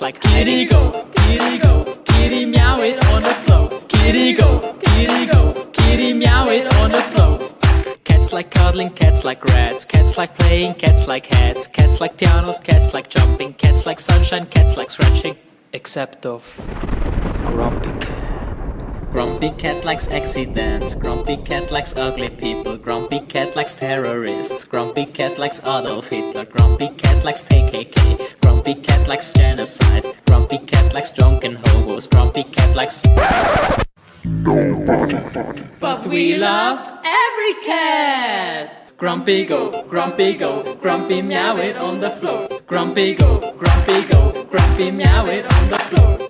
like kitty go, kitty meow it on the floor. Kitty go, kitty meow it on the floor. Cats like cuddling, cats like rats, cats like playing, cats like hats, cats like pianos, cats like jumping, cats like sunshine, cats like scratching. Except of Grumpy Cat. Grumpy Cat likes accidents, Grumpy Cat likes ugly people, Grumpy Cat likes terrorists, Grumpy Cat likes Adolf Hitler, Grumpy Cat likes KKK, Grumpy Cat likes genocide, Grumpy Cat likes drunken hobos, Grumpy Cat likes nobody. But we love every cat! Grumpy go, grumpy meow it on the floor. Grumpy go, grumpy meow it on the floor.